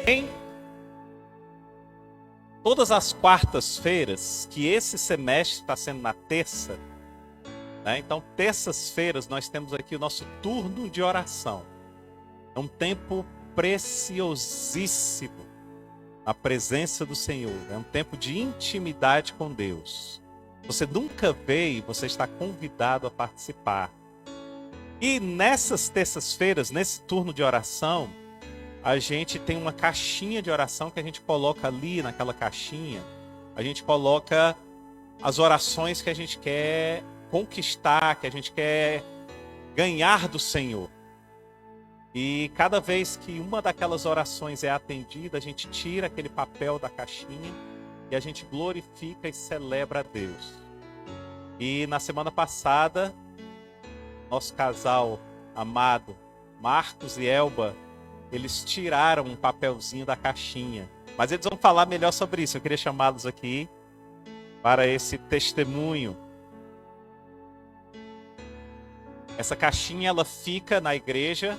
Em todas as quartas-feiras, que esse semestre está sendo na terça, né? Então, terças-feiras, nós temos aqui o nosso turno de oração. É um tempo preciosíssimo na presença do Senhor. É um tempo de intimidade com Deus. Você nunca veio, você está convidado a participar. E nessas terças-feiras, nesse turno de oração, a gente tem uma caixinha de oração que a gente coloca ali naquela caixinha. A gente coloca as orações que a gente quer conquistar, que a gente quer ganhar do Senhor. E cada vez que uma daquelas orações é atendida, a gente tira aquele papel da caixinha e a gente glorifica e celebra a Deus. E na semana passada, nosso casal amado, Marcos e Elba, eles tiraram um papelzinho da caixinha. Mas eles vão falar melhor sobre isso. Eu queria chamá-los aqui para esse testemunho. Essa caixinha, ela fica na igreja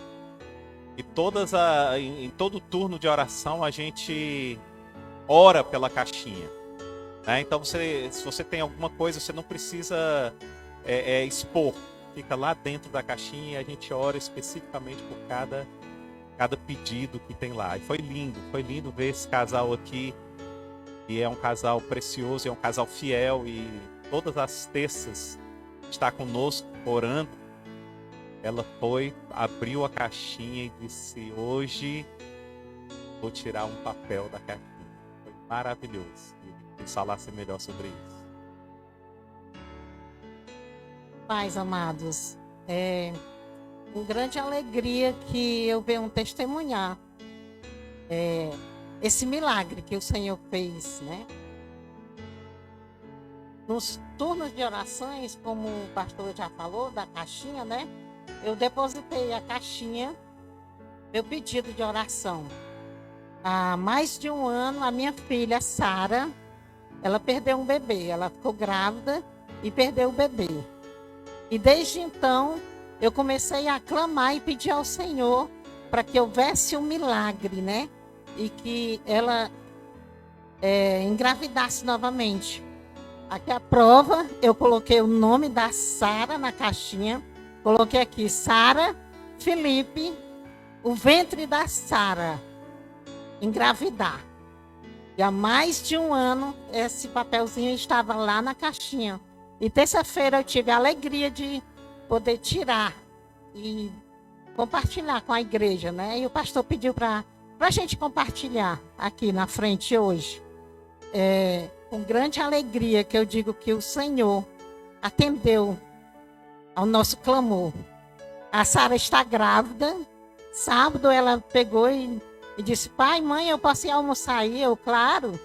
e em todo turno de oração a gente ora pela caixinha. Né? Então, se você tem alguma coisa, você não precisa expor. Fica lá dentro da caixinha e a gente ora especificamente por cada pedido que tem lá. E foi lindo ver esse casal aqui, que é um casal precioso, é um casal fiel e todas as terças está conosco orando. Ela abriu a caixinha e disse: hoje vou tirar um papel da caixinha. Foi maravilhoso. E falasse melhor sobre isso. Pais amados, com grande alegria que eu venho testemunhar esse milagre que o Senhor fez, né? Nos turnos de orações, como o pastor já falou, da caixinha, né? Eu depositei a caixinha, meu pedido de oração. Há mais de um ano, a minha filha, Sara, ela perdeu um bebê. Ela ficou grávida e perdeu o bebê. E desde então, eu comecei a clamar e pedir ao Senhor para que houvesse um milagre, né? E que ela engravidasse novamente. Aqui a prova, eu coloquei o nome da Sara na caixinha. Coloquei aqui, Sara Felipe, o ventre da Sara, engravidar. E há mais de um ano, esse papelzinho estava lá na caixinha. E terça-feira eu tive a alegria de poder tirar e compartilhar com a igreja, né? E o pastor pediu para a gente compartilhar aqui na frente hoje. Com grande alegria que eu digo que o Senhor atendeu ao nosso clamor. A Sara está grávida. Sábado ela pegou e disse: pai, mãe, eu posso ir almoçar aí? Eu, claro.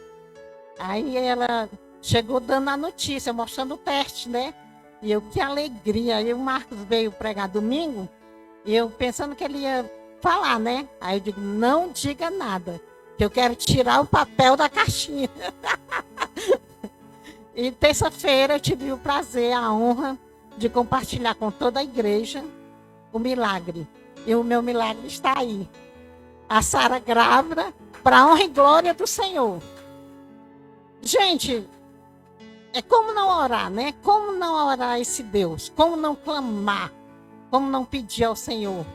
Aí ela chegou dando a notícia, mostrando o teste, né? E eu, que alegria. Aí o Marcos veio pregar domingo, e eu pensando que ele ia falar, né? Aí eu digo: não diga nada, que eu quero tirar o papel da caixinha. E terça-feira eu tive o prazer, a honra de compartilhar com toda a igreja o milagre. E o meu milagre está aí. A Sara grávida, para a honra e glória do Senhor. Gente, como não orar, né? Como não orar a esse Deus? Como não clamar? Como não pedir ao Senhor?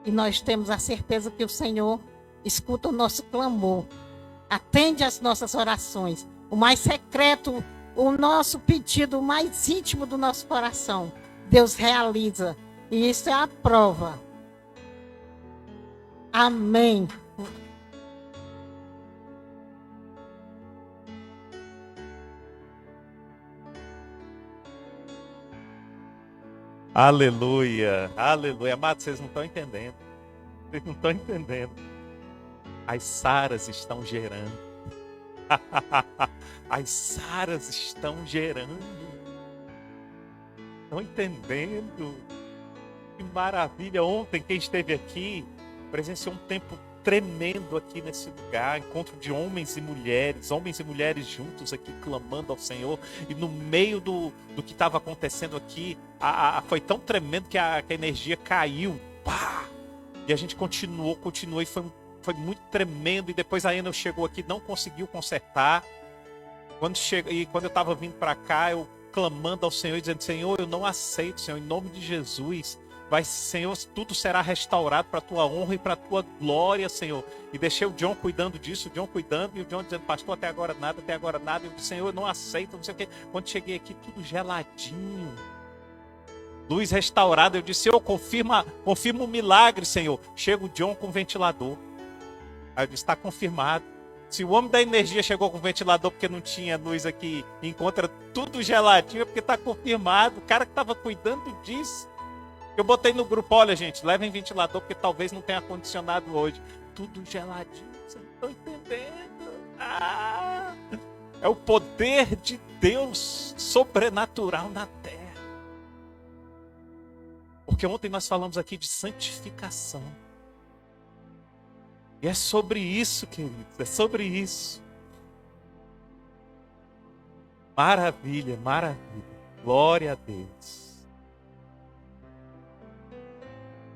E nós temos a certeza que o Senhor escuta o nosso clamor. Atende as nossas orações. O mais secreto, o nosso pedido mais íntimo do nosso coração, Deus realiza. E isso é a prova. Amém. Aleluia, aleluia. Amados, vocês não estão entendendo. Vocês não estão entendendo. As Saras estão gerando. As Saras estão gerando. Estão entendendo? Que maravilha. Ontem, quem esteve aqui presenciou um tempo tremendo aqui nesse lugar. Encontro de homens e mulheres juntos aqui clamando ao Senhor. E no meio do que estava acontecendo aqui, foi tão tremendo que a energia caiu. Pá! E a gente continuou e foi muito tremendo. E depois a Ana chegou aqui, não conseguiu consertar. Quando eu estava vindo para cá, eu clamando ao Senhor, dizendo: Senhor, eu não aceito, Senhor, em nome de Jesus. Senhor, tudo será restaurado para a tua honra e para a tua glória, Senhor. E deixei o John cuidando disso, o John cuidando, e o John dizendo: pastor, até agora nada. E eu disse: Senhor, eu não aceito, não sei o quê. Quando cheguei aqui, tudo geladinho. Luz restaurada, eu disse: Senhor, confirma o milagre, Senhor. Chega o John com o ventilador. Aí eu disse: está confirmado. Se o homem da energia chegou com o ventilador porque não tinha luz aqui e encontra tudo geladinho, é porque está confirmado. O cara que estava cuidando disso. Eu botei no grupo: olha, gente, levem ventilador porque talvez não tenha ar-condicionado hoje. Tudo geladinho, vocês não estão entendendo. É o poder de Deus sobrenatural na terra. Porque ontem nós falamos aqui de santificação. E é sobre isso, queridos, é sobre isso. Maravilha, maravilha. Glória a Deus.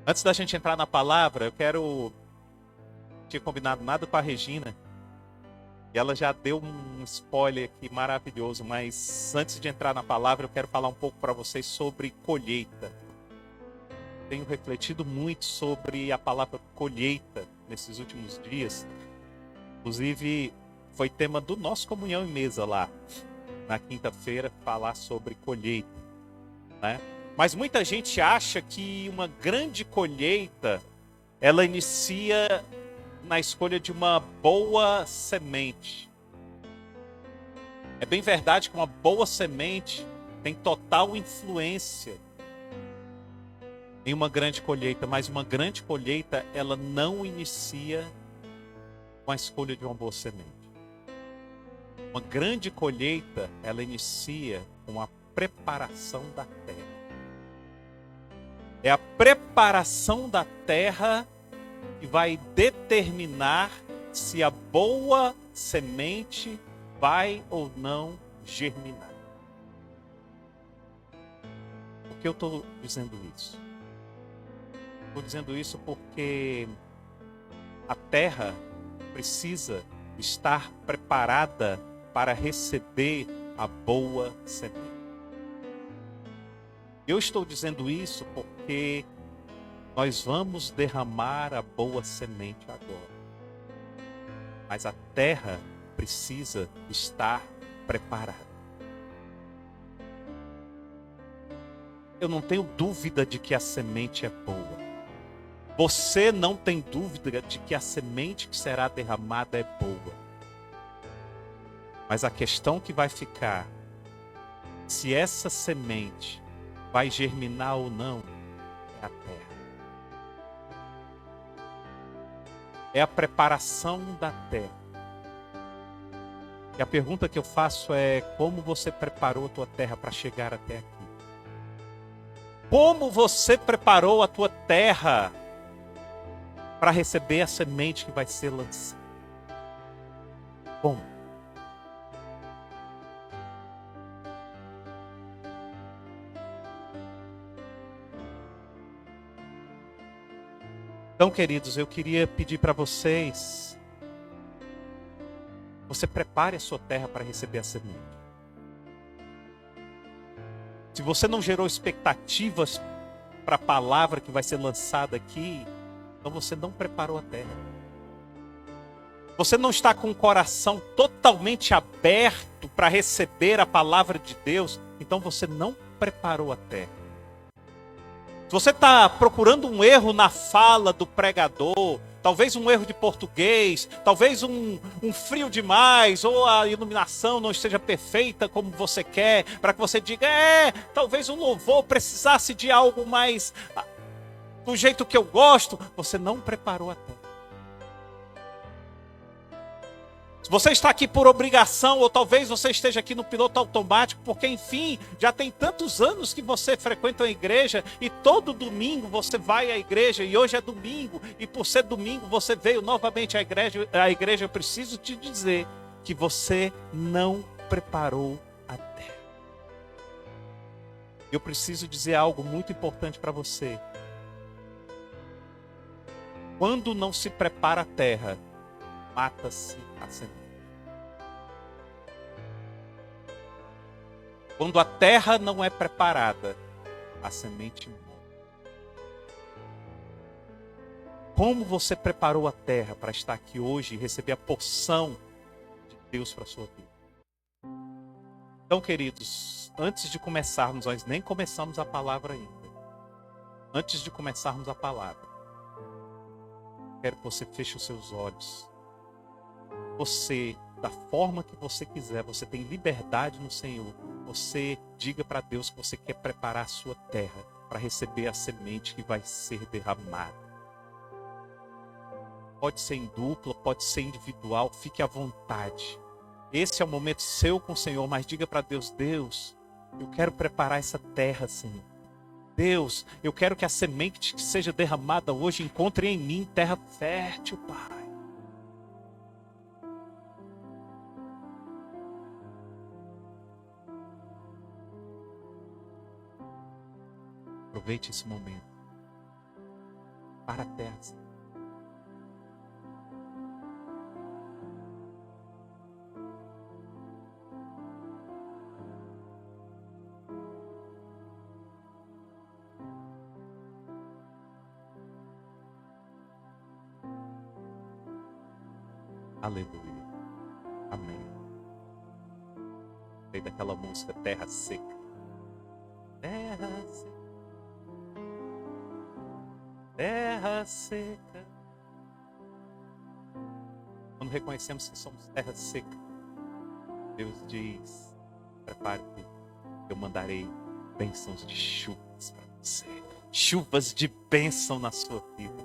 Antes da gente entrar na palavra, eu tinha combinado nada com a Regina. E ela já deu um spoiler aqui maravilhoso. Mas antes de entrar na palavra, eu quero falar um pouco para vocês sobre colheita. Tenho refletido muito sobre a palavra colheita nesses últimos dias. Inclusive, foi tema do nosso Comunhão em Mesa lá, na quinta-feira, falar sobre colheita, né? Mas muita gente acha que uma grande colheita, ela inicia na escolha de uma boa semente. É bem verdade que uma boa semente tem total influência em uma grande colheita, mas uma grande colheita, ela não inicia com a escolha de uma boa semente. Uma grande colheita, ela inicia com a preparação da terra. É a preparação da terra que vai determinar se a boa semente vai ou não germinar. Por que eu estou dizendo isso? Estou dizendo isso porque a terra precisa estar preparada para receber a boa semente. Eu estou dizendo isso porque nós vamos derramar a boa semente agora. Mas a terra precisa estar preparada. Eu não tenho dúvida de que a semente é boa. Você não tem dúvida de que a semente que será derramada é boa. Mas a questão que vai ficar, se essa semente vai germinar ou não, é a terra. É a preparação da terra. E a pergunta que eu faço é: como você preparou a tua terra para chegar até aqui? Como você preparou a tua terra para receber a semente que vai ser lançada? Como? Então, queridos, eu queria pedir para vocês, você prepare a sua terra para receber a semente. Se você não gerou expectativas para a palavra que vai ser lançada aqui, então você não preparou a terra. Você não está com o coração totalmente aberto para receber a palavra de Deus, então você não preparou a terra. Se você está procurando um erro na fala do pregador, talvez um erro de português, talvez um frio demais, ou a iluminação não esteja perfeita como você quer, para que você diga: talvez o louvor precisasse de algo mais do jeito que eu gosto, você não preparou a terra. Se você está aqui por obrigação, ou talvez você esteja aqui no piloto automático, porque enfim, já tem tantos anos que você frequenta a igreja, e todo domingo você vai à igreja, e hoje é domingo, e por ser domingo você veio novamente à igreja, eu preciso te dizer que você não preparou a terra. Eu preciso dizer algo muito importante para você. Quando não se prepara a terra, mata-se a semente. Quando a terra não é preparada, a semente morre. Como você preparou a terra para estar aqui hoje e receber a porção de Deus para a sua vida? Então, queridos, antes de começarmos, nós nem começamos a palavra ainda. Antes de começarmos a palavra, quero que você feche os seus olhos. Você, da forma que você quiser, você tem liberdade no Senhor. Você diga para Deus que você quer preparar a sua terra para receber a semente que vai ser derramada. Pode ser em dupla, pode ser individual, fique à vontade. Esse é o momento seu com o Senhor, mas diga para Deus: Deus, eu quero preparar essa terra, Senhor. Deus, eu quero que a semente que seja derramada hoje encontre em mim terra fértil, Pai. Aproveite esse momento. Para a terra, Senhor. Aleluia. Amém. Veio daquela música Terra Seca. Terra seca. Terra seca. Quando reconhecemos que somos terra seca, Deus diz: prepare-te, eu mandarei bênçãos de chuvas para você. Chuvas de bênção na sua vida.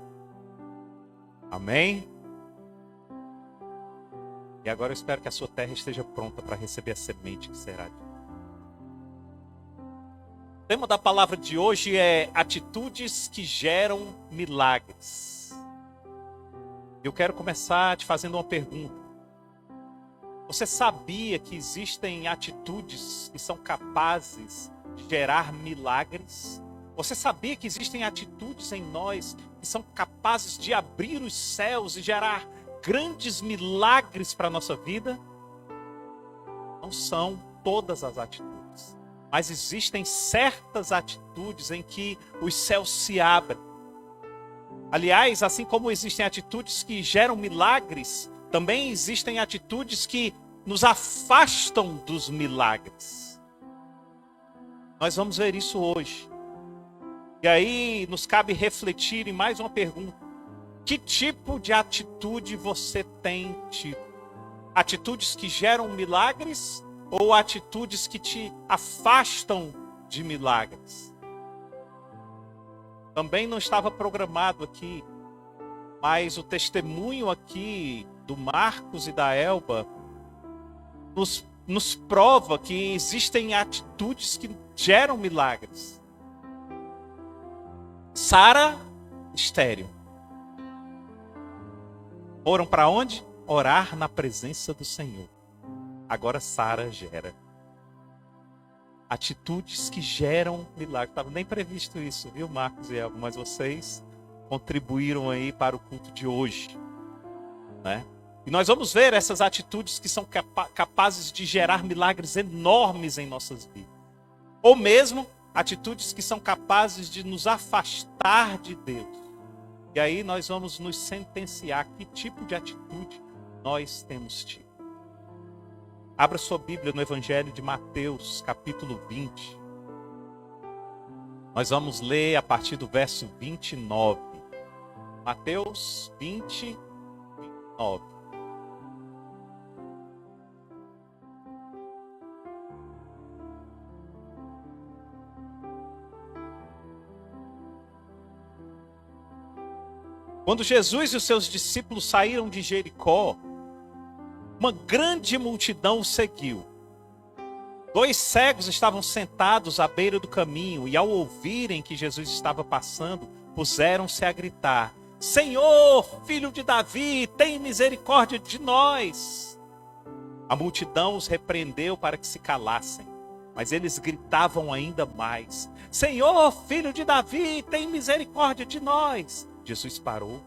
Amém? E agora eu espero que a sua terra esteja pronta para receber a semente que será de Deus. O tema da palavra de hoje é atitudes que geram milagres. Eu quero começar te fazendo uma pergunta. Você sabia que existem atitudes que são capazes de gerar milagres? Você sabia que existem atitudes em nós que são capazes de abrir os céus e gerar grandes milagres para a nossa vida? Não são todas as atitudes, mas existem certas atitudes em que os céus se abrem. Aliás, assim como existem atitudes que geram milagres, também existem atitudes que nos afastam dos milagres. Nós vamos ver isso hoje. E aí nos cabe refletir em mais uma pergunta. Que tipo de atitude você tem tido? Atitudes que geram milagres ou atitudes que te afastam de milagres? Também não estava programado aqui, mas o testemunho aqui do Marcos e da Elba nos prova que existem atitudes que geram milagres. Sara, estéril. Foram para onde? Orar na presença do Senhor. Agora Sara gera. Atitudes que geram milagres. Estava nem previsto isso, viu, Marcos e Elba? Mas vocês contribuíram aí para o culto de hoje, né? E nós vamos ver essas atitudes que são capazes de gerar milagres enormes em nossas vidas. Ou mesmo atitudes que são capazes de nos afastar de Deus. E aí nós vamos nos sentenciar que tipo de atitude nós temos tido. Abra sua Bíblia no Evangelho de Mateus, capítulo 20. Nós vamos ler a partir do verso 29. Mateus 20, 29. Quando Jesus e os seus discípulos saíram de Jericó, uma grande multidão o seguiu. 2 cegos estavam sentados à beira do caminho e, ao ouvirem que Jesus estava passando, puseram-se a gritar: Senhor, filho de Davi, tem misericórdia de nós. A multidão os repreendeu para que se calassem, mas eles gritavam ainda mais: Senhor, filho de Davi, tem misericórdia de nós. Jesus parou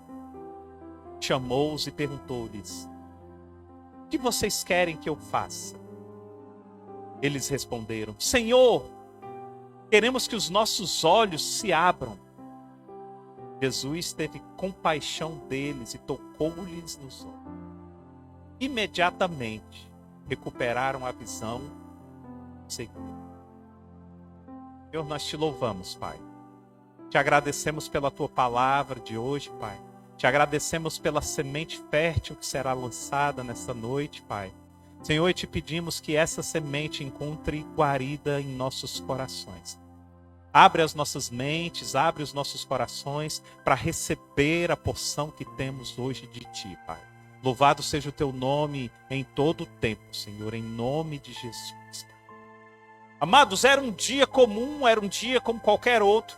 chamou-os e perguntou-lhes: o que vocês querem que eu faça? Eles responderam: Senhor, queremos que os nossos olhos se abram. Jesus teve compaixão deles e tocou-lhes nos olhos. Imediatamente recuperaram a visão e seguiram. Senhor, nós te louvamos, Pai. Te agradecemos pela tua palavra de hoje, Pai. Te agradecemos pela semente fértil que será lançada nesta noite, Pai. Senhor, e te pedimos que essa semente encontre guarida em nossos corações. Abre as nossas mentes, abre os nossos corações para receber a porção que temos hoje de Ti, Pai. Louvado seja o Teu nome em todo o tempo, Senhor, em nome de Jesus. Amados, era um dia comum, era um dia como qualquer outro.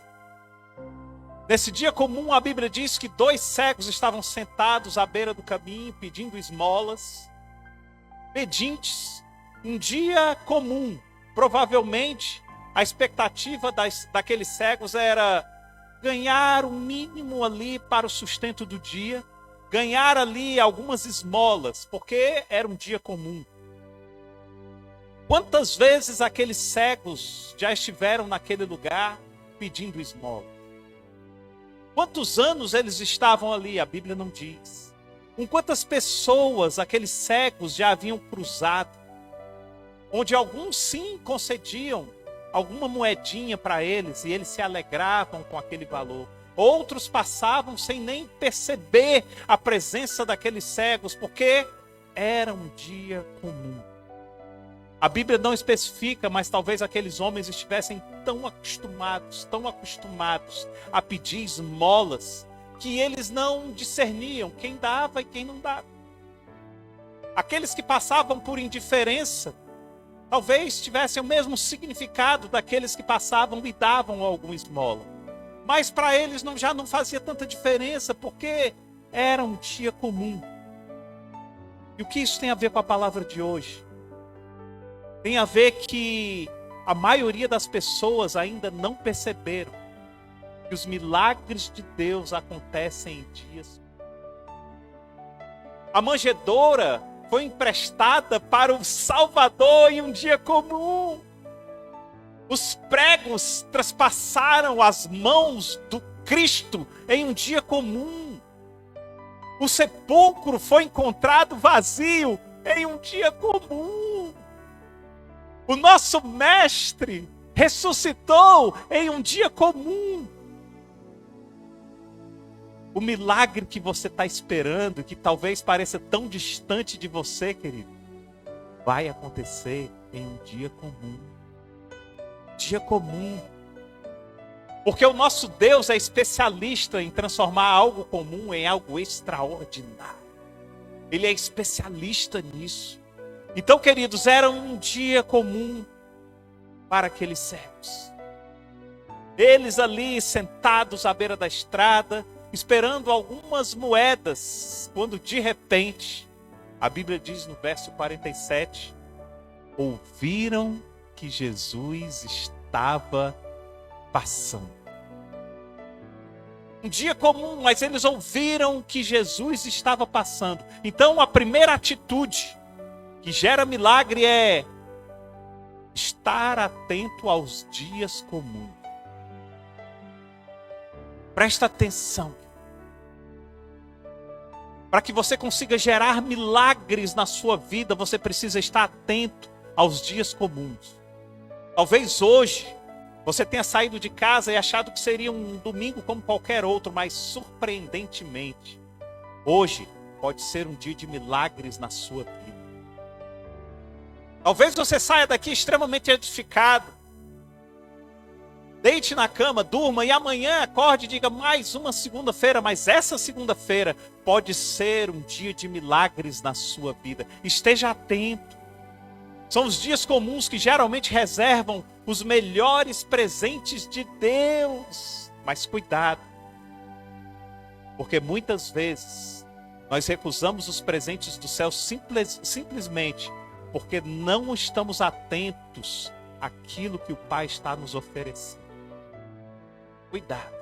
Nesse dia comum, a Bíblia diz que 2 cegos estavam sentados à beira do caminho, pedindo esmolas, pedintes. Um dia comum. Provavelmente, a expectativa daqueles cegos era ganhar o mínimo ali para o sustento do dia, ganhar ali algumas esmolas, porque era um dia comum. Quantas vezes aqueles cegos já estiveram naquele lugar pedindo esmola? Quantos anos eles estavam ali? A Bíblia não diz. Com quantas pessoas aqueles cegos já haviam cruzado? Onde alguns sim concediam alguma moedinha para eles e eles se alegravam com aquele valor. Outros passavam sem nem perceber a presença daqueles cegos, porque era um dia comum. A Bíblia não especifica, mas talvez aqueles homens estivessem tão acostumados a pedir esmolas, que eles não discerniam quem dava e quem não dava. Aqueles que passavam por indiferença, talvez tivessem o mesmo significado daqueles que passavam e davam alguma esmola. Mas para eles já não fazia tanta diferença, porque era um dia comum. E o que isso tem a ver com a palavra de hoje? Tem a ver que a maioria das pessoas ainda não perceberam que os milagres de Deus acontecem em dias. A manjedoura foi emprestada para o Salvador em um dia comum. Os pregos traspassaram as mãos do Cristo em um dia comum. O sepulcro foi encontrado vazio em um dia comum. O nosso mestre ressuscitou em um dia comum. O milagre que você está esperando, que talvez pareça tão distante de você, querido, vai acontecer em um dia comum. Dia comum. Porque o nosso Deus é especialista em transformar algo comum em algo extraordinário. Ele é especialista nisso. Então, queridos, era um dia comum para aqueles cegos. Eles ali sentados à beira da estrada, esperando algumas moedas, quando de repente, a Bíblia diz no verso 47, ouviram que Jesus estava passando. Um dia comum, mas eles ouviram que Jesus estava passando. Então, a primeira atitude que gera milagre é estar atento aos dias comuns. Presta atenção. Para que você consiga gerar milagres na sua vida, você precisa estar atento aos dias comuns. Talvez hoje você tenha saído de casa e achado que seria um domingo como qualquer outro, mas surpreendentemente, hoje pode ser um dia de milagres na sua vida. Talvez você saia daqui extremamente edificado. Deite na cama, durma e amanhã acorde e diga mais uma segunda-feira, mas essa segunda-feira pode ser um dia de milagres na sua vida. Esteja atento. São os dias comuns que geralmente reservam os melhores presentes de Deus. Mas cuidado, porque muitas vezes nós recusamos os presentes do céu simplesmente porque não estamos atentos àquilo que o Pai está nos oferecendo. Cuidado.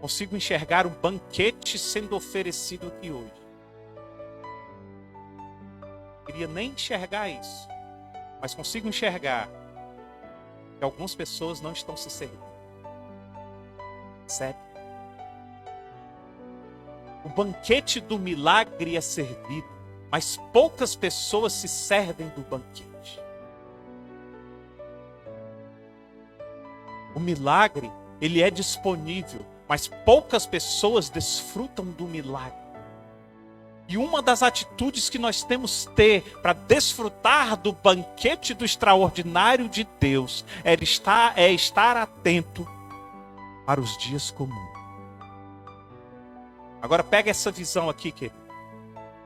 Consigo enxergar o banquete sendo oferecido aqui hoje. Não queria nem enxergar isso, mas consigo enxergar que algumas pessoas não estão se servindo. Sério. O banquete do milagre é servido, mas poucas pessoas se servem do banquete. O milagre, ele é disponível, mas poucas pessoas desfrutam do milagre. E uma das atitudes que nós temos que ter para desfrutar do banquete do extraordinário de Deus é estar atento para os dias comuns. Agora pega essa visão aqui, querido.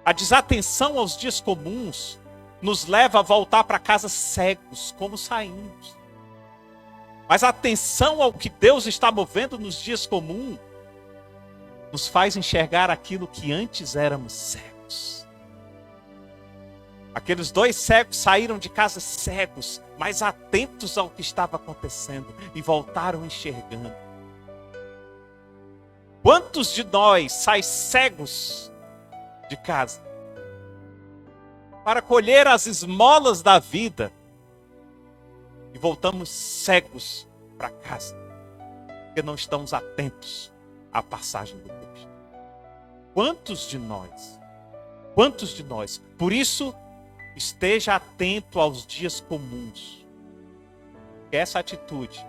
A desatenção aos dias comuns nos leva a voltar para casa cegos, como saímos. Mas a atenção ao que Deus está movendo nos dias comuns nos faz enxergar aquilo que antes éramos cegos. Aqueles 2 cegos saíram de casa cegos, mas atentos ao que estava acontecendo e voltaram enxergando. Quantos de nós saem cegos de casa para colher as esmolas da vida e voltamos cegos para casa, porque não estamos atentos à passagem do texto? Quantos de nós? Quantos de nós? Por isso, esteja atento aos dias comuns. Porque essa atitude,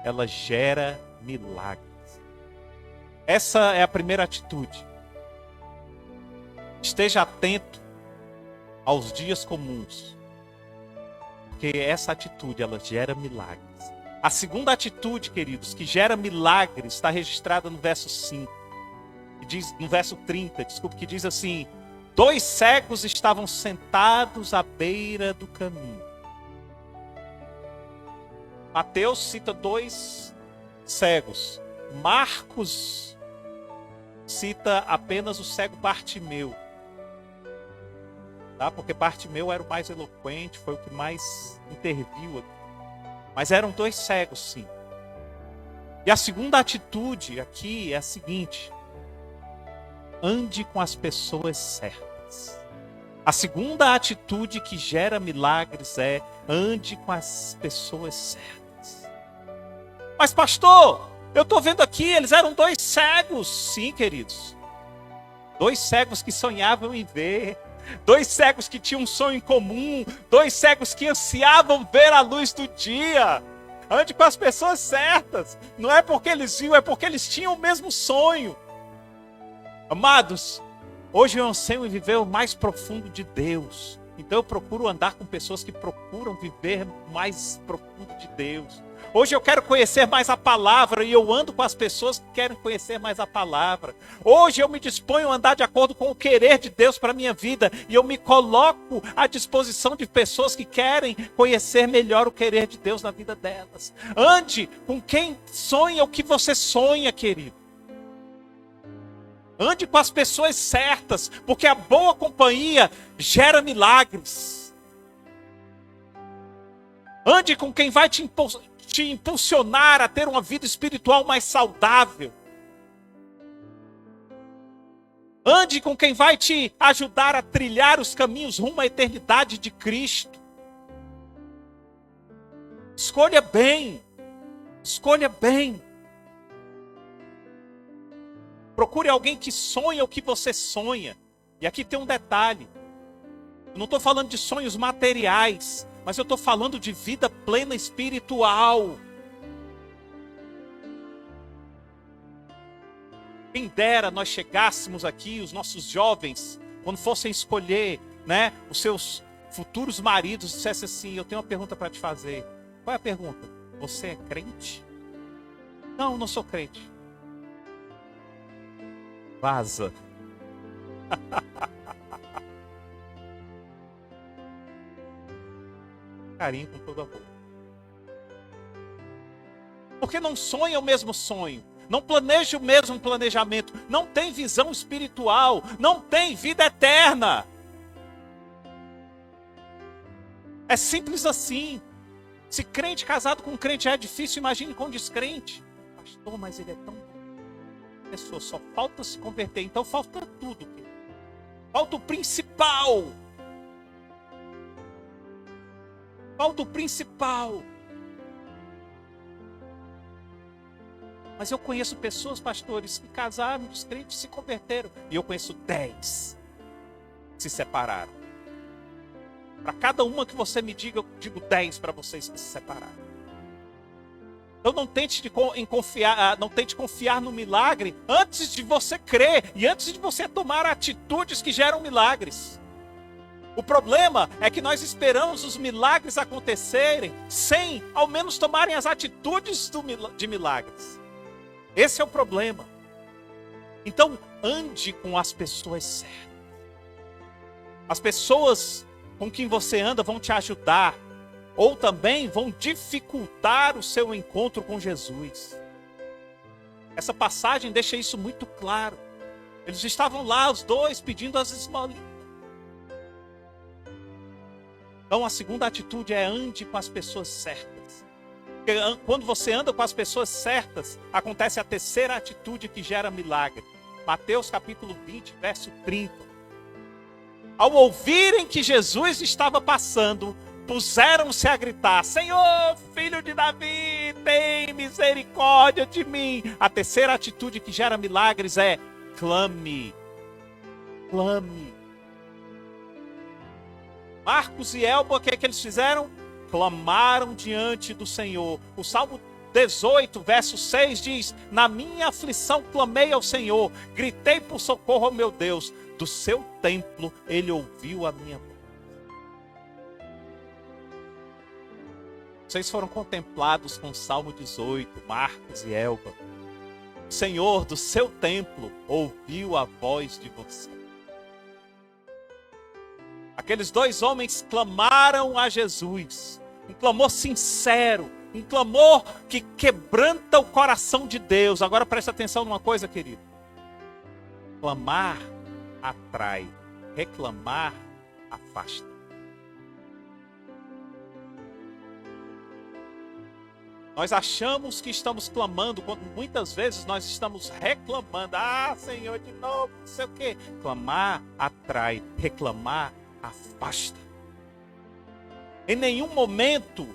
ela gera milagres. Essa é a primeira atitude. Esteja atento aos dias comuns. Porque essa atitude, ela gera milagres. A segunda atitude, queridos, que gera milagres, está registrada no verso 5. No verso 30, desculpe, que diz assim: 2 cegos estavam sentados à beira do caminho. Mateus cita 2 cegos. Marcos cita apenas o cego Bartimeu. Tá? Porque Bartimeu era o mais eloquente, foi o que mais interviu aqui. Mas eram 2 cegos, sim. E a segunda atitude aqui é a seguinte: ande com as pessoas certas. A segunda atitude que gera milagres é: ande com as pessoas certas. Mas pastor, eu estou vendo aqui, eles eram 2 cegos. Sim, queridos. 2 cegos que sonhavam em ver. 2 cegos que tinham um sonho em comum. 2 cegos que ansiavam ver a luz do dia. Ande com as pessoas certas. Não é porque eles viam, é porque eles tinham o mesmo sonho. Amados, hoje eu anseio em viver o mais profundo de Deus. Então eu procuro andar com pessoas que procuram viver mais profundo de Deus. Hoje eu quero conhecer mais a palavra e eu ando com as pessoas que querem conhecer mais a palavra. Hoje eu me disponho a andar de acordo com o querer de Deus para a minha vida e eu me coloco à disposição de pessoas que querem conhecer melhor o querer de Deus na vida delas. Ande com quem sonha o que você sonha, querido. Ande com as pessoas certas, porque a boa companhia gera milagres. Ande com quem vai te impulsionar a ter uma vida espiritual mais saudável. Ande com quem vai te ajudar a trilhar os caminhos rumo à eternidade de Cristo. Escolha bem. Escolha bem. Procure alguém que sonha o que você sonha. E aqui tem um detalhe. Eu não estou falando de sonhos materiais, mas eu estou falando de vida plena espiritual. Quem dera nós chegássemos aqui, os nossos jovens, quando fossem escolher, né, os seus futuros maridos, dissessem assim: eu tenho uma pergunta para te fazer. Qual é a pergunta? Você é crente? Não, não sou crente. Vaza. Carinho com todo amor. Porque não sonha o mesmo sonho, não planeja o mesmo planejamento, não tem visão espiritual, não tem vida eterna. É simples assim. Se crente casado com crente já é difícil, imagine com descrente. Pastor, mas ele é tão bom. pessoa só falta se converter. Então falta tudo. Falta o principal. Falta o principal. Mas eu conheço pessoas, pastores, que casaram, os crentes se converteram. E eu conheço 10 que se separaram. Para cada uma que você me diga, eu digo 10 para vocês que se separaram. Então não tente confiar no milagre antes de você crer e antes de você tomar atitudes que geram milagres. O problema é que nós esperamos os milagres acontecerem sem ao menos tomarem as atitudes de milagres. Esse é o problema. Então ande com as pessoas certas. As pessoas com quem você anda vão te ajudar. Ou também vão dificultar o seu encontro com Jesus. Essa passagem deixa isso muito claro. Eles estavam lá, os dois, pedindo as esmolinhas. Então a segunda atitude é ande com as pessoas certas. Porque quando você anda com as pessoas certas, acontece a terceira atitude que gera milagre. Mateus capítulo 20, verso 30. Ao ouvirem que Jesus estava passando, puseram-se a gritar: Senhor, filho de Davi, tem misericórdia de mim. A terceira atitude que gera milagres é clame. Clame. Marcos e Elba, o que é que eles fizeram? Clamaram diante do Senhor. O Salmo 18, verso 6 diz: na minha aflição clamei ao Senhor, gritei por socorro ao meu Deus. Do seu templo ele ouviu a minha voz. Vocês foram contemplados com o Salmo 18, Marcos e Elba. O Senhor do seu templo ouviu a voz de você. Aqueles dois homens clamaram a Jesus. Um clamor sincero. Um clamor que quebranta o coração de Deus. Agora presta atenção numa coisa, querido. Clamar atrai. Reclamar afasta. Nós achamos que estamos clamando, quando muitas vezes nós estamos reclamando. Ah, Senhor, de novo, não sei o quê. Clamar atrai, reclamar afasta. Em nenhum momento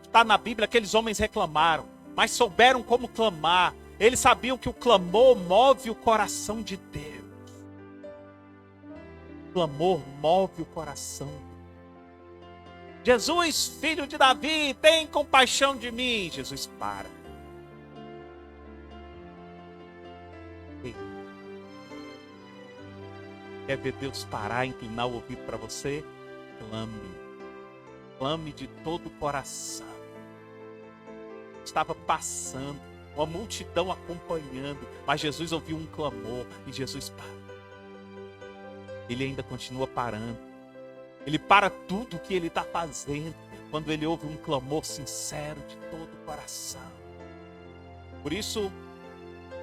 está na Bíblia que aqueles homens reclamaram, mas souberam como clamar. Eles sabiam que o clamor move o coração de Deus. O clamor move o coração. Jesus, filho de Davi, tem compaixão de mim. Jesus para. Ei. Quer ver Deus parar, inclinar o ouvido para você? Clame. Clame de todo o coração. Estava passando, uma multidão acompanhando, mas Jesus ouviu um clamor e Jesus para. Ele ainda continua parando. Ele para tudo o que ele está fazendo quando ele ouve um clamor sincero de todo o coração. Por isso,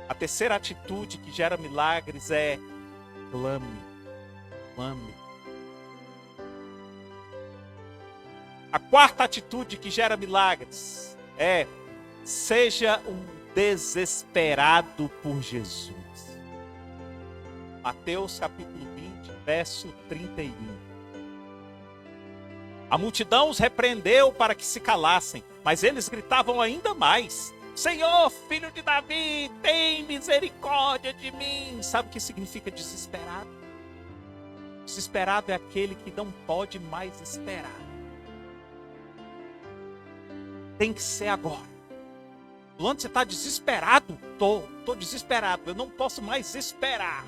a terceira atitude que gera milagres é clame, clame. A quarta atitude que gera milagres é seja um desesperado por Jesus. Mateus capítulo 20, verso 31. A multidão os repreendeu para que se calassem, mas eles gritavam ainda mais: Senhor, filho de Davi, tem misericórdia de mim. Sabe o que significa desesperado? Desesperado é aquele que não pode mais esperar. Tem que ser agora. Quando você está desesperado, tô desesperado, eu não posso mais esperar.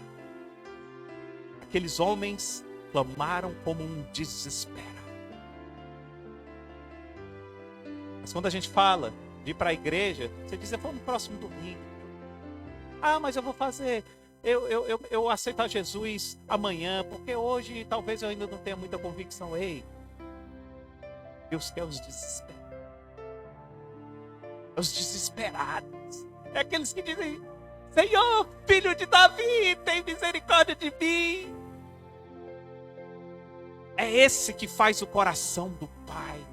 Aqueles homens clamaram como um desespero. Mas quando a gente fala de ir para a igreja, você diz: eu vou no próximo domingo. Ah, mas eu vou fazer, eu aceito a Jesus amanhã, porque hoje talvez eu ainda não tenha muita convicção. Ei, Deus quer os desesperados. Os desesperados. É aqueles que dizem: Senhor, filho de Davi, tem misericórdia de mim. É esse que faz o coração do Pai.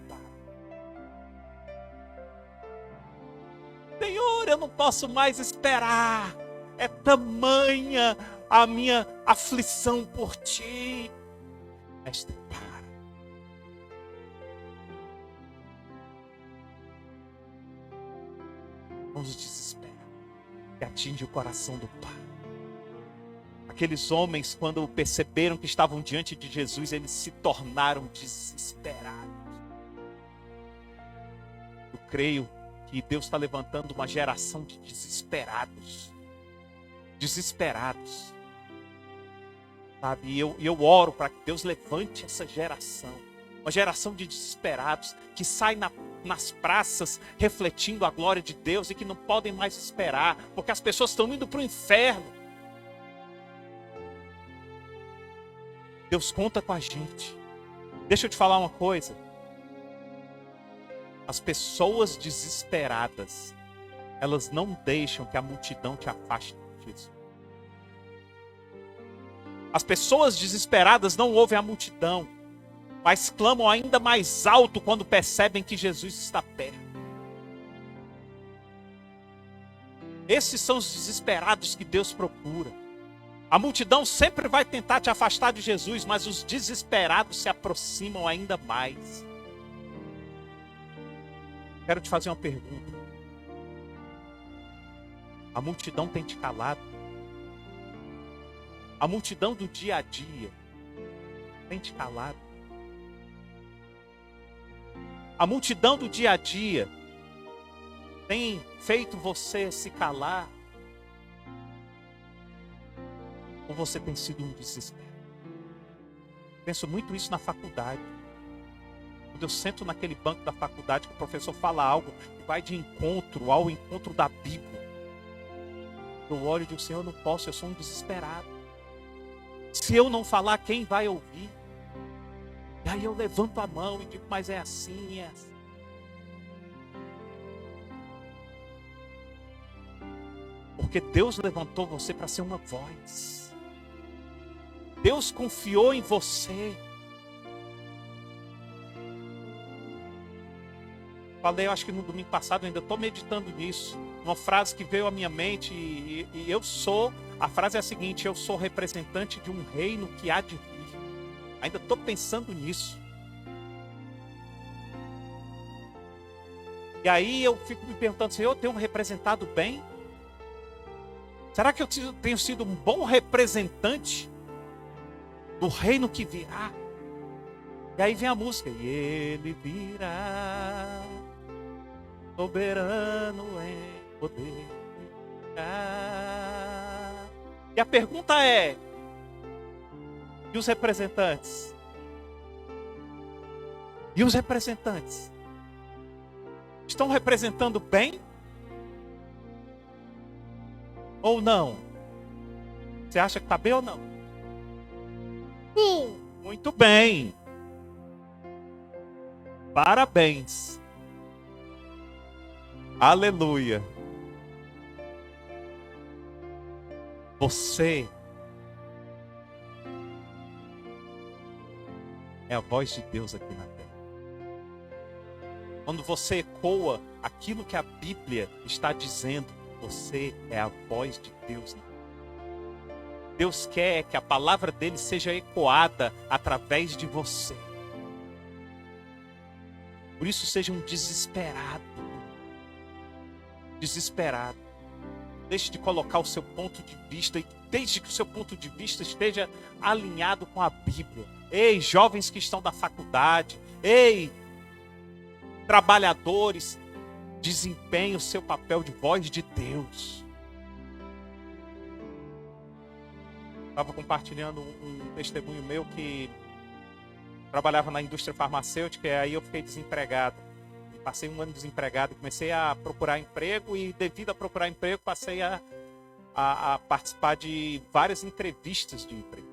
Senhor, eu não posso mais esperar. É tamanha a minha aflição por ti. Mestre, para. Vamos desesperar que atinge o coração do Pai. Aqueles homens, quando perceberam que estavam diante de Jesus, eles se tornaram desesperados. Eu creio que Deus está levantando uma geração de desesperados. Desesperados. Sabe? E eu oro para que Deus levante essa geração. Uma geração de desesperados que sai nas praças refletindo a glória de Deus e que não podem mais esperar, porque as pessoas estão indo para o inferno. Deus conta com a gente. Deixa eu te falar uma coisa. As pessoas desesperadas, elas não deixam que a multidão te afaste de Jesus. As pessoas desesperadas não ouvem a multidão, mas clamam ainda mais alto quando percebem que Jesus está perto. Esses são os desesperados que Deus procura. A multidão sempre vai tentar te afastar de Jesus, mas os desesperados se aproximam ainda mais. Quero te fazer uma pergunta. A multidão tem te calado? A multidão do dia a dia tem te calado? A multidão do dia a dia tem feito você se calar? Ou você tem sido um desespero? Penso muito isso na faculdade. Quando eu sento naquele banco da faculdade que o professor fala algo que vai de encontro ao encontro da Bíblia, eu olho e digo, Senhor, eu não posso, eu sou um desesperado. Se eu não falar, quem vai ouvir? E aí eu levanto a mão e digo, mas é assim, é assim. Porque Deus levantou você para ser uma voz. Deus confiou em você. Falei, eu acho que no domingo passado, eu ainda estou meditando nisso. Uma frase que veio à minha mente e eu sou, a frase é a seguinte, eu sou representante de um reino que há de vir. Ainda estou pensando nisso. E aí eu fico me perguntando, Senhor, eu tenho representado bem? Será que eu tenho sido um bom representante do reino que virá? E aí vem a música, e ele virá, soberano em poder. E a pergunta é, e os representantes? E os representantes? Estão representando bem? Ou não? Você acha que está bem ou não? Muito bem. Parabéns. Aleluia. Você é a voz de Deus aqui na terra. Quando você ecoa aquilo que a Bíblia está dizendo, você é a voz de Deus. Deus quer que a palavra dele seja ecoada através de você. Por isso seja um desesperado. Desesperado. Deixe de colocar o seu ponto de vista e desde que o seu ponto de vista esteja alinhado com a Bíblia. Ei, jovens que estão da faculdade. Ei, trabalhadores. Desempenhe o seu papel de voz de Deus. Estava compartilhando um testemunho meu que trabalhava na indústria farmacêutica e aí eu fiquei desempregado. Passei um ano desempregado e comecei a procurar emprego e devido a procurar emprego passei a participar de várias entrevistas de emprego.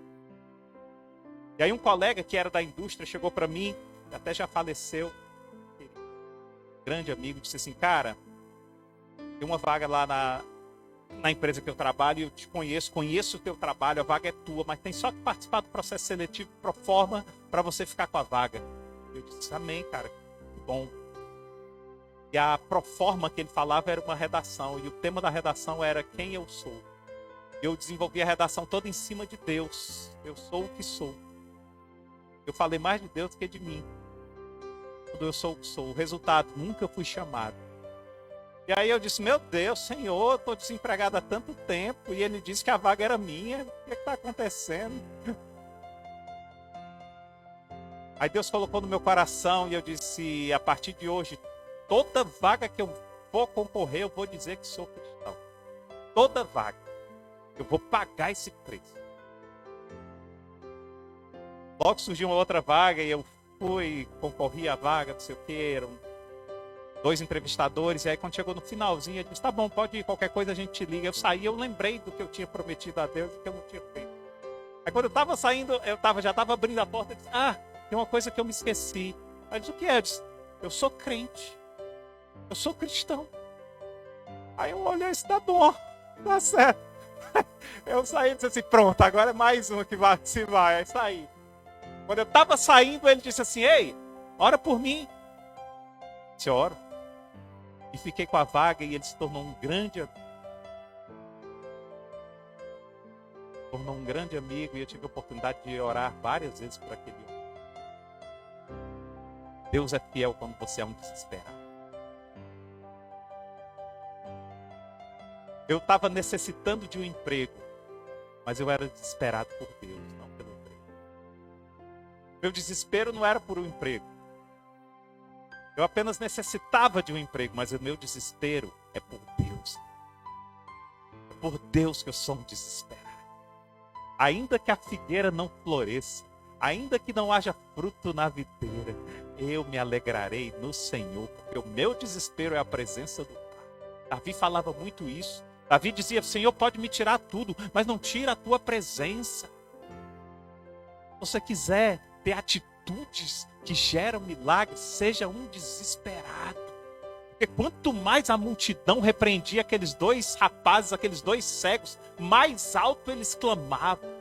E aí um colega que era da indústria chegou para mim, até já faleceu, grande amigo, disse assim, cara, tem uma vaga lá na empresa que eu trabalho, eu te conheço o teu trabalho, a vaga é tua, mas tem só que participar do processo seletivo pro forma para você ficar com a vaga. Eu disse, amém, cara, que bom. E a proforma que ele falava era uma redação, e o tema da redação era quem eu sou. Eu desenvolvi a redação toda em cima de Deus. Eu sou o que sou. Eu falei mais de Deus que de mim. Quando eu sou o que sou. O resultado, nunca fui chamado. E aí eu disse, meu Deus, Senhor, eu estou desempregado há tanto tempo. E ele disse que a vaga era minha. O que está acontecendo? Aí Deus colocou no meu coração e eu disse, a partir de hoje, toda vaga que eu for concorrer, eu vou dizer que sou cristão. Toda vaga. Eu vou pagar esse preço. Logo surgiu uma outra vaga e eu fui, concorri à vaga, não sei o que, eram 2 entrevistadores. E aí quando chegou no finalzinho, ele disse, tá bom, pode ir, qualquer coisa a gente te liga. Eu saí, eu lembrei do que eu tinha prometido a Deus e que eu não tinha feito. Aí quando eu estava saindo, já estava abrindo a porta, eu disse, tem uma coisa que eu me esqueci. Aí disse, o que é? Eu disse, eu sou crente. Eu sou cristão. Aí eu olhei e disse, tá bom, tá certo. Eu saí e disse assim, pronto, agora é mais uma que vai se vai. Aí saí. Quando eu estava saindo, ele disse assim, ei, ora por mim. Eu disse, oro. E fiquei com a vaga e ele se tornou um grande amigo. E eu tive a oportunidade de orar várias vezes por aquele homem. Deus é fiel quando você é um desesperado. Eu estava necessitando de um emprego, mas eu era desesperado por Deus, não pelo emprego. Meu desespero não era por um emprego. Eu apenas necessitava de um emprego, mas o meu desespero é por Deus. É por Deus que eu sou um desesperado. Ainda que a figueira não floresça, ainda que não haja fruto na videira, eu me alegrarei no Senhor, porque o meu desespero é a presença do Pai. Davi falava muito isso. Davi dizia, Senhor, pode me tirar tudo, mas não tira a tua presença. Se você quiser ter atitudes que geram milagres, seja um desesperado. Porque quanto mais a multidão repreendia aqueles 2 rapazes, aqueles 2 cegos, mais alto eles clamavam.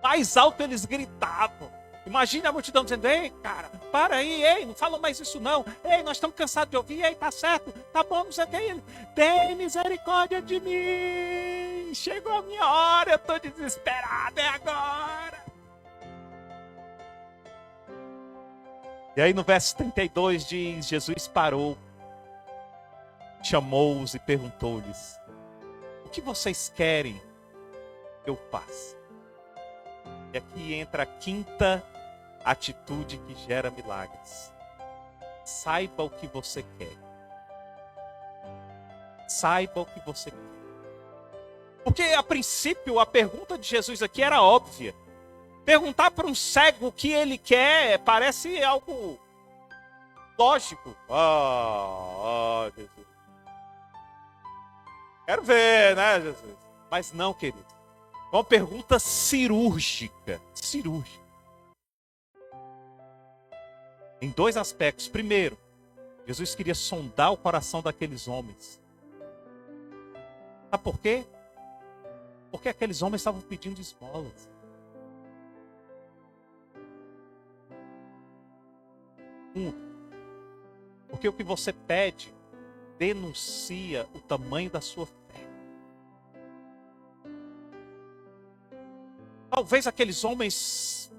Mais alto eles gritavam. Imagina a multidão dizendo, ei, cara, para aí, ei, não fala mais isso não. Ei, nós estamos cansados de ouvir, ei, tá certo, tá bom, não sei o que. Ele, tem misericórdia de mim. Chegou a minha hora, eu estou desesperado, é agora. E aí no verso 32 diz, Jesus parou, chamou-os e perguntou-lhes, o que vocês querem que eu faça? E aqui entra a 5ª atitude que gera milagres. Saiba o que você quer. Saiba o que você quer. Porque a princípio a pergunta de Jesus aqui era óbvia. Perguntar para um cego o que ele quer parece algo lógico. Jesus. Quero ver, né, Jesus? Mas não, querido. Uma pergunta cirúrgica. Em 2 aspectos. Primeiro, Jesus queria sondar o coração daqueles homens. Sabe por quê? Porque aqueles homens estavam pedindo esmolas. Porque o que você pede denuncia o tamanho da sua fé. Talvez aqueles homens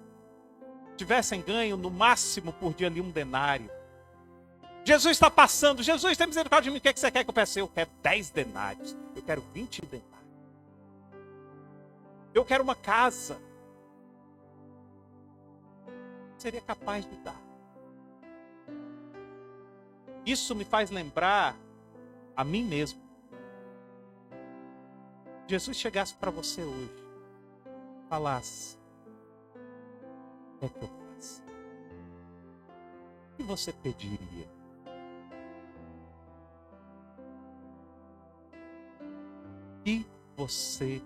tivessem ganho no máximo por dia ali 1 denário. Jesus está passando. Jesus, tem misericórdia de mim. O que você quer que eu peça? Eu quero 10 denários. Eu quero 20 denários. Eu quero uma casa. Seria capaz de dar. Isso me faz lembrar a mim mesmo. Jesus chegasse para você hoje, falasse, o que é que eu faço? O que você pediria? O que você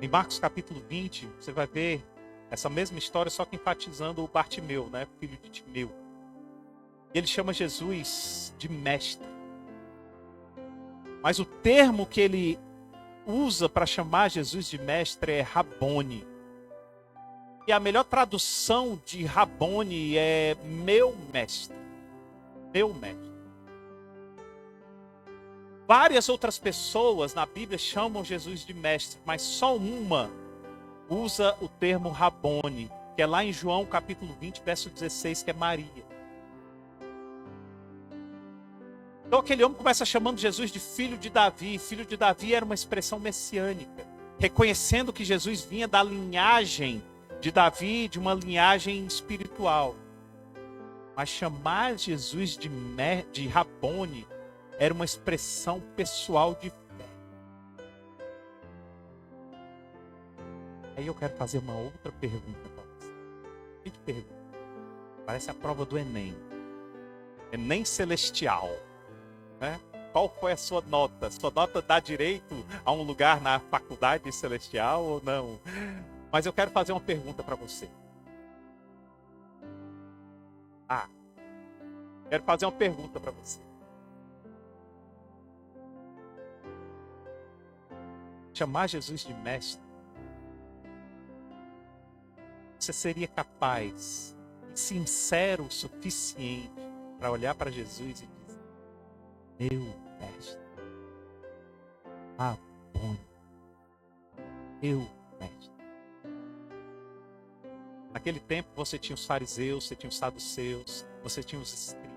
Em Marcos capítulo 20, você vai ver essa mesma história, só que enfatizando o Bartimeu, né, filho de Timeu. Ele chama Jesus de mestre. Mas o termo que ele usa para chamar Jesus de mestre é Rabone. E a melhor tradução de Rabone é meu mestre. Meu mestre. Várias outras pessoas na Bíblia chamam Jesus de mestre, mas só uma usa o termo Rabone, que é lá em João capítulo 20, verso 16, que é Maria. Então aquele homem começa chamando Jesus de filho de Davi. Filho de Davi era uma expressão messiânica, reconhecendo que Jesus vinha da linhagem de Davi, de uma linhagem espiritual. Mas chamar Jesus de Rabone era uma expressão pessoal de fé. Aí eu quero fazer uma outra pergunta para você. Que pergunta? Parece a prova do Enem. Enem celestial. Né? Qual foi a sua nota? Sua nota dá direito a um lugar na faculdade celestial ou não? Mas eu quero fazer uma pergunta para você. Quero fazer uma pergunta para você. Chamar Jesus de mestre, você seria capaz e sincero o suficiente para olhar para Jesus e dizer: meu mestre, bom, meu mestre. Naquele tempo você tinha os fariseus, você tinha os saduceus, você tinha os escribas,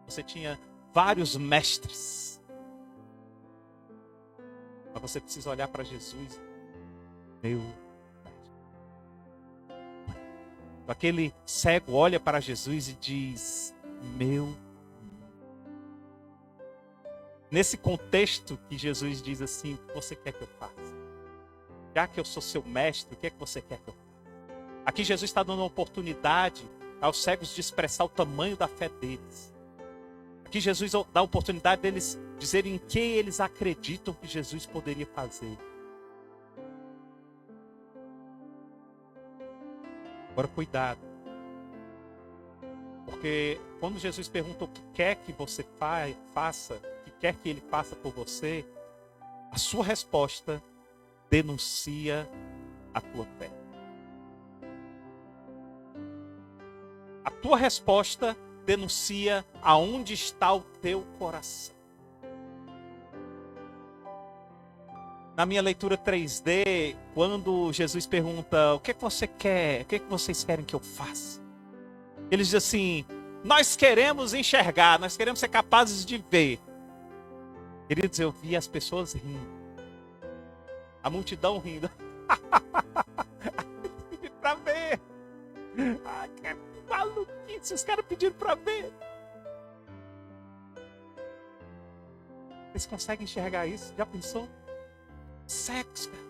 você tinha vários mestres. Mas você precisa olhar para Jesus, meu mestre. Aquele cego olha para Jesus e diz: meu. Nesse contexto que Jesus diz assim: o que você quer que eu faça? Já que eu sou seu mestre, o que é que você quer que eu faça? Aqui Jesus está dando uma oportunidade aos cegos de expressar o tamanho da fé deles. Aqui Jesus dá a oportunidade deles dizerem em que eles acreditam que Jesus poderia fazer. Agora cuidado. Porque quando Jesus pergunta o que quer que você faça, o que quer que ele faça por você, a sua resposta denuncia a tua fé. A tua resposta denuncia aonde está o teu coração. Na minha leitura 3D, quando Jesus pergunta: o que é que você quer? O que é que vocês querem que eu faça? Ele diz assim: nós queremos enxergar, nós queremos ser capazes de ver. Queridos, eu vi as pessoas rindo. A multidão rindo. Pediram para ver. Que maluquice, os caras pediram para ver. Vocês conseguem enxergar isso? Já pensou? Sexo, cara.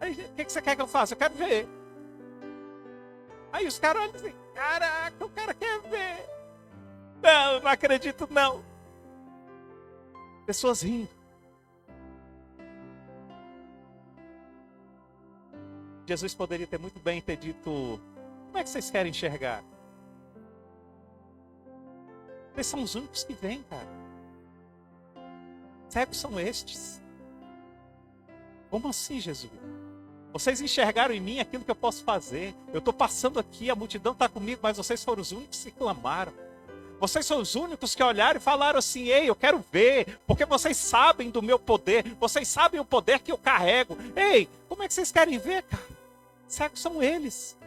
Aí, o que você quer que eu faça? Eu quero ver. Aí os caras olham assim: caraca, o cara quer ver. Não, não acredito não. Pessoas rindo. Jesus poderia ter muito bem ter dito: como é que vocês querem enxergar? Vocês são os únicos que vêm, cara. Cegos são estes. Como assim, Jesus? Vocês enxergaram em mim aquilo que eu posso fazer. Eu estou passando aqui, a multidão está comigo, mas vocês foram os únicos que clamaram. Vocês são os únicos que olharam e falaram assim: ei, eu quero ver, porque vocês sabem do meu poder, vocês sabem o poder que eu carrego. Ei, como é que vocês querem ver, cara? Cegos são eles,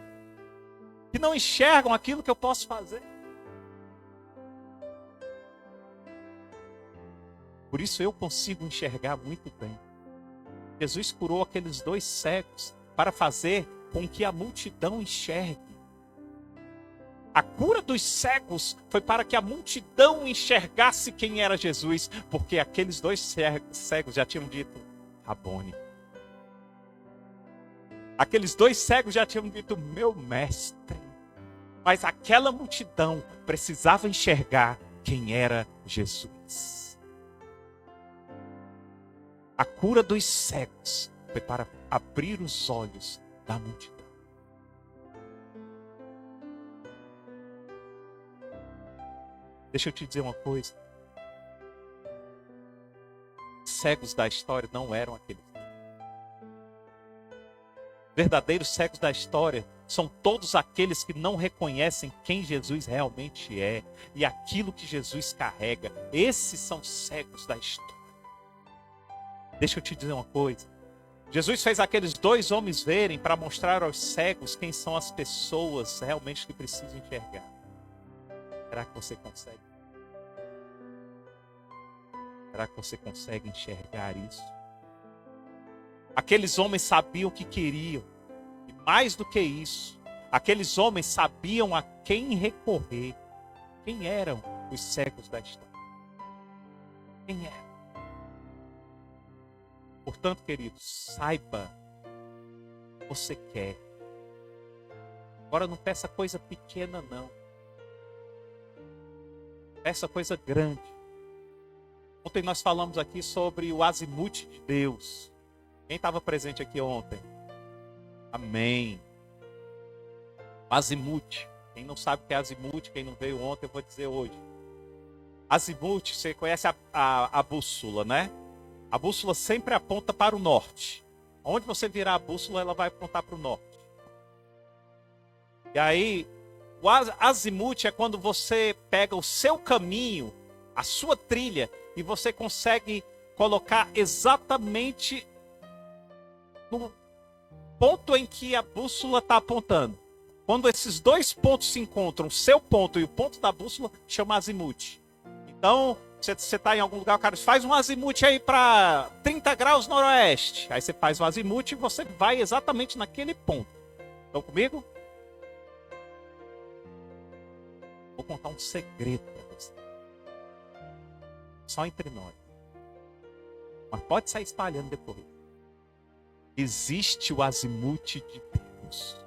que não enxergam aquilo que eu posso fazer. Por isso eu consigo enxergar muito bem. Jesus curou aqueles 2 cegos para fazer com que a multidão enxergue. A cura dos cegos foi para que a multidão enxergasse quem era Jesus, porque aqueles 2 cegos já tinham dito: Rabone. Aqueles 2 cegos já tinham dito: meu mestre. Mas aquela multidão precisava enxergar quem era Jesus. A cura dos cegos foi para abrir os olhos da multidão. Deixa eu te dizer uma coisa. Cegos da história não eram aqueles. Verdadeiros cegos da história são todos aqueles que não reconhecem quem Jesus realmente é e aquilo que Jesus carrega. Esses são cegos da história. Deixa eu te dizer uma coisa. Jesus fez aqueles 2 homens verem para mostrar aos cegos quem são as pessoas realmente que precisam enxergar. Será que você consegue? Será que você consegue enxergar isso? Aqueles homens sabiam o que queriam. E mais do que isso, aqueles homens sabiam a quem recorrer. Quem eram os cegos da história? Quem eram? Portanto, queridos, saiba o que você quer. Agora não peça coisa pequena, não. Peça coisa grande. Ontem nós falamos aqui sobre o azimuth de Deus. Quem estava presente aqui ontem? Amém. Azimuth. Quem não sabe o que é azimuth, quem não veio ontem, eu vou dizer hoje. Azimuth, você conhece a bússola, né? A bússola sempre aponta para o norte. Onde você virar a bússola, ela vai apontar para o norte. E aí, o azimuth é quando você pega o seu caminho, a sua trilha, e você consegue colocar exatamente no ponto em que a bússola está apontando. Quando esses 2 pontos se encontram, o seu ponto e o ponto da bússola, chama azimuth. Então, você está em algum lugar, o cara diz, faz um azimuth aí para 30 graus noroeste. Aí você faz um azimuth e você vai exatamente naquele ponto. Estão comigo? Vou contar um segredo para você. Só entre nós. Mas pode sair espalhando depois. Existe o azimuth de Deus.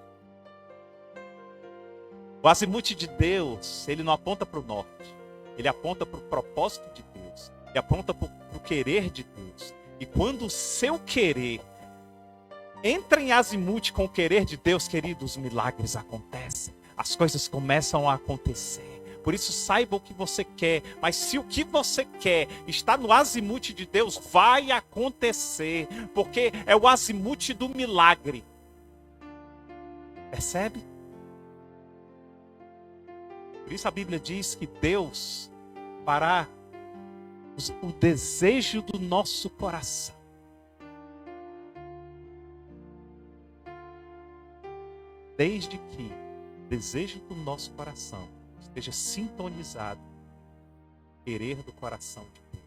O azimuth de Deus, ele não aponta para o norte. Ele aponta para o propósito de Deus. Ele aponta para o querer de Deus. E quando o seu querer entra em azimuth com o querer de Deus, queridos, os milagres acontecem. As coisas começam a acontecer. Por isso, saiba o que você quer. Mas se o que você quer está no azimuth de Deus, vai acontecer. Porque é o azimuth do milagre. Percebe? Por isso a Bíblia diz que Deus fará o desejo do nosso coração. Desde que o desejo do nosso coração esteja sintonizado com o querer do coração de Deus.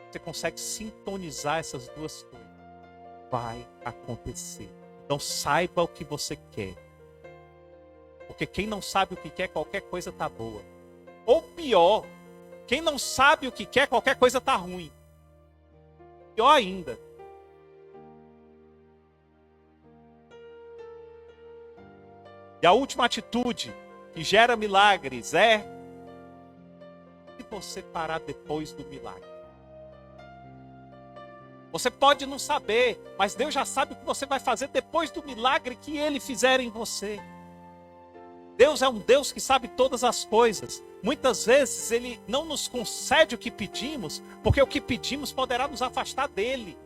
Você consegue sintonizar essas duas coisas? Vai acontecer. Então saiba o que você quer. Porque quem não sabe o que quer, qualquer coisa está boa. Ou pior, quem não sabe o que quer, qualquer coisa está ruim. Pior ainda. E a última atitude que gera milagres é se você parar depois do milagre. Você pode não saber, mas Deus já sabe o que você vai fazer depois do milagre que Ele fizer em você. Deus é um Deus que sabe todas as coisas. Muitas vezes Ele não nos concede o que pedimos, porque o que pedimos poderá nos afastar dEle.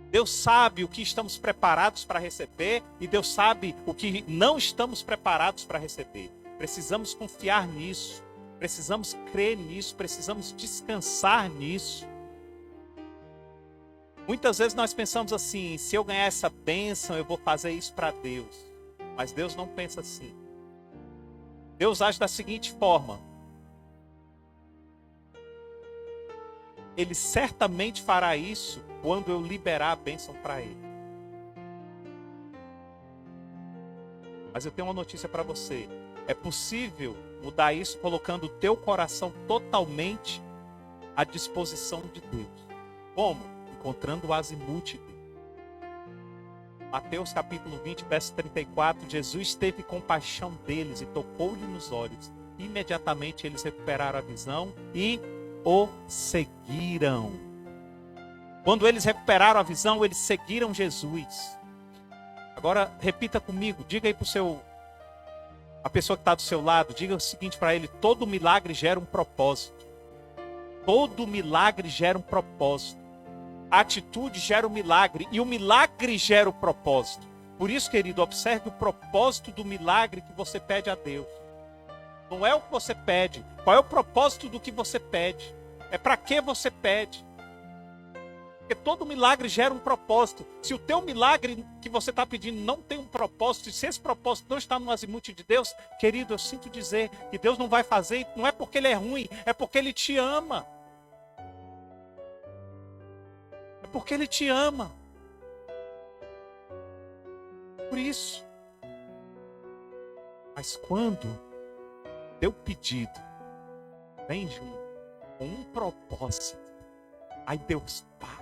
Deus sabe o que estamos preparados para receber e Deus sabe o que não estamos preparados para receber. Precisamos confiar nisso, precisamos crer nisso, precisamos descansar nisso. Muitas vezes nós pensamos assim, se eu ganhar essa bênção, eu vou fazer isso para Deus. Mas Deus não pensa assim. Deus age da seguinte forma. Ele certamente fará isso quando eu liberar a bênção para Ele. Mas eu tenho uma notícia para você. É possível mudar isso colocando o teu coração totalmente à disposição de Deus. Como? Encontrando o azimuth dele. Mateus capítulo 20, verso 34, Jesus teve compaixão deles e tocou-lhe nos olhos. Imediatamente eles recuperaram a visão e o seguiram. Quando eles recuperaram a visão, eles seguiram Jesus. Agora, repita comigo, diga aí para a pessoa que está do seu lado, diga o seguinte para ele: todo milagre gera um propósito. Todo milagre gera um propósito. a atitude gera o milagre e o milagre gera o propósito. Por isso, querido, observe o propósito do milagre que você pede a Deus. Não é o que você pede. Qual é o propósito do que você pede? É para que você pede? Porque todo milagre gera um propósito. Se o teu milagre que você está pedindo não tem um propósito, e se esse propósito não está no azimuth de Deus, querido, eu sinto dizer que Deus não vai fazer, não é porque Ele é ruim, é porque Ele te ama. É porque Ele te ama. Por isso. Mas quando teu pedido vem junto com um propósito, aí Deus para.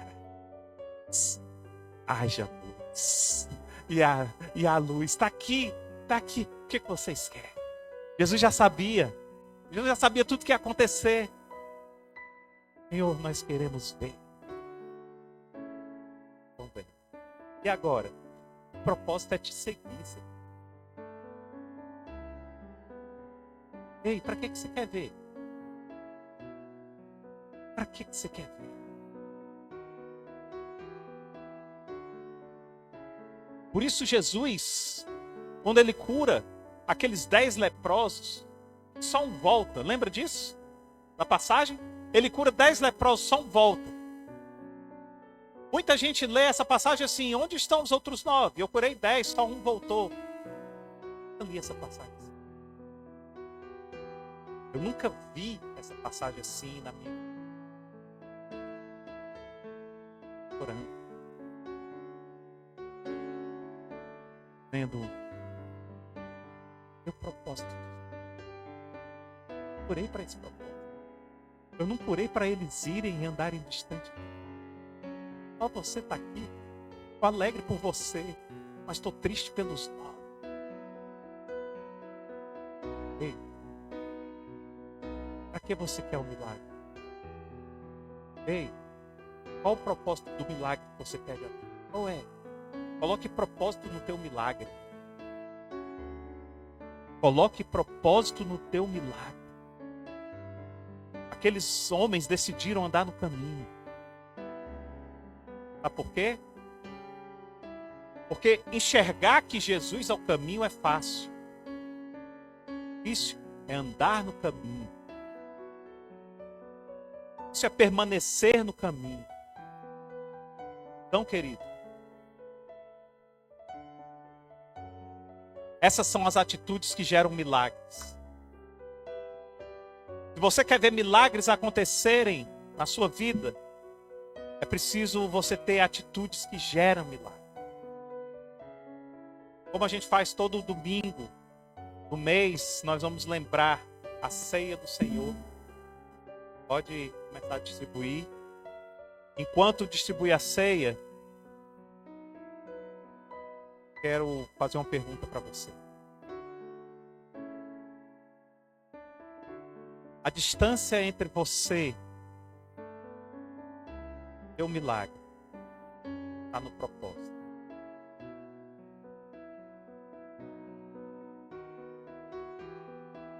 Haja luz. E a luz está aqui, está aqui. O que vocês querem? Jesus já sabia. Jesus já sabia tudo que ia acontecer. Senhor, nós queremos ver. Vamos ver. E agora? O propósito é te seguir, Senhor. Ei, para que você quer ver? Para que você quer ver? Por isso Jesus, quando Ele cura aqueles 10 leprosos, só um volta. Lembra disso? Na passagem? Ele cura 10 leprosos, só um volta. Muita gente lê essa passagem assim: onde estão os outros 9? Eu curei 10, só um voltou. Eu li essa passagem. Eu nunca vi essa passagem assim na minha vida. Orando. Vendo meu propósito. Eu curei para esse propósito. Eu não curei para eles irem e andarem distante. Só você está aqui. Estou alegre por você, mas estou triste pelos 9. Ei, para que você quer o milagre? Ei, qual o propósito do milagre que você pede a Deus? Qual é? Coloque propósito no teu milagre. Coloque propósito no teu milagre. Aqueles homens decidiram andar no caminho. Sabe por quê? Porque enxergar que Jesus é o caminho é fácil. Isso é andar no caminho. Isso é permanecer no caminho. Então, querido, essas são as atitudes que geram milagres. Se você quer ver milagres acontecerem na sua vida, é preciso você ter atitudes que geram milagres. Como a gente faz todo domingo do mês, nós vamos lembrar a ceia do Senhor. Pode começar a distribuir. Enquanto distribui a ceia, quero fazer uma pergunta para você. A distância entre você e o milagre está no propósito.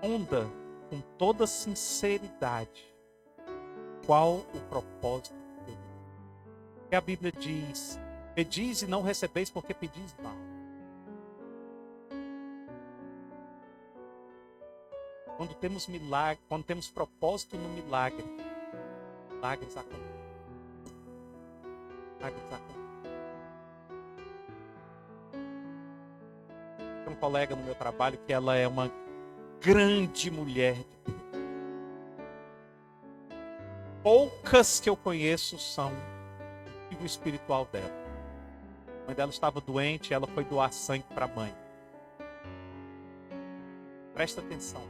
Responda com toda sinceridade qual o propósito de Deus. Porque a Bíblia diz: pedis e não recebeis porque pedis mal. Quando temos milagre, quando temos propósito no milagre, milagres acontecem. Milagres acontecem. Tem um colega no meu trabalho que ela é uma grande mulher de Deus. Poucas que eu conheço são o filho espiritual dela. A mãe dela estava doente, ela foi doar sangue para a mãe. Presta atenção.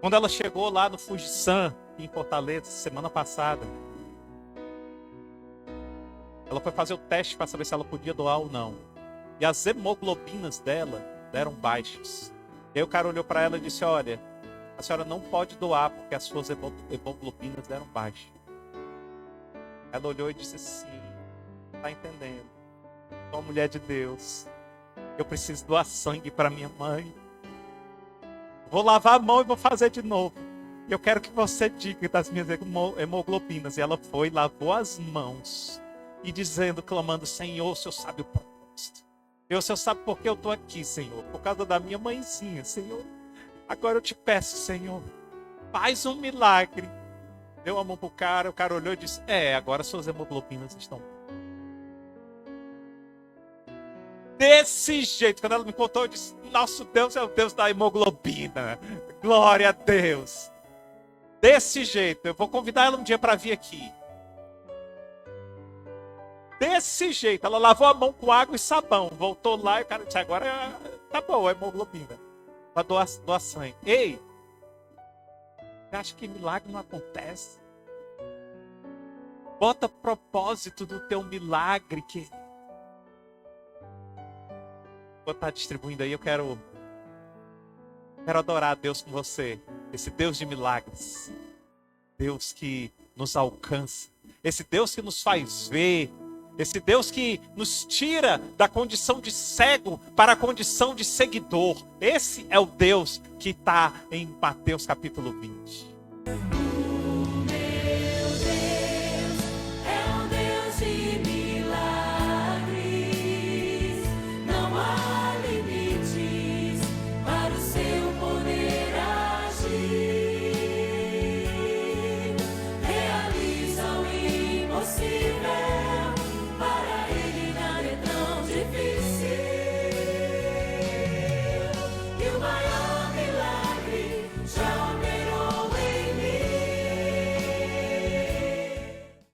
Quando ela chegou lá no Fujisan, em Fortaleza, semana passada, ela foi fazer o teste para saber se ela podia doar ou não. E as hemoglobinas dela deram baixas. E aí o cara olhou para ela e disse: olha, a senhora não pode doar porque as suas hemoglobinas deram baixas. Ela olhou e disse assim: tá entendendo? Sou uma mulher de Deus. Eu preciso doar sangue para minha mãe. Vou lavar a mão e vou fazer de novo. Eu quero que você diga das minhas hemoglobinas. E ela foi, lavou as mãos e dizendo, clamando: Senhor, o Senhor sabe o propósito. O Senhor sabe por que eu estou aqui, Senhor. Por causa da minha mãezinha, Senhor. Agora eu te peço, Senhor, faz um milagre. Deu a mão pro cara, o cara olhou e disse: agora suas hemoglobinas estão. Desse jeito, quando ela me contou, eu disse: nosso Deus é o Deus da hemoglobina. Glória a Deus. Desse jeito, eu vou convidar ela um dia para vir aqui. Desse jeito, ela lavou a mão com água e sabão. Voltou lá e o cara disse: agora tá boa a hemoglobina. Para doar sangue. Ei, você acha que milagre não acontece? Bota propósito do teu milagre, querido. Vou estar distribuindo aí, eu quero adorar a Deus com você. Esse Deus de milagres. Deus que nos alcança. Esse Deus que nos faz ver. Esse Deus que nos tira da condição de cego para a condição de seguidor. Esse é o Deus que está em Mateus capítulo 20.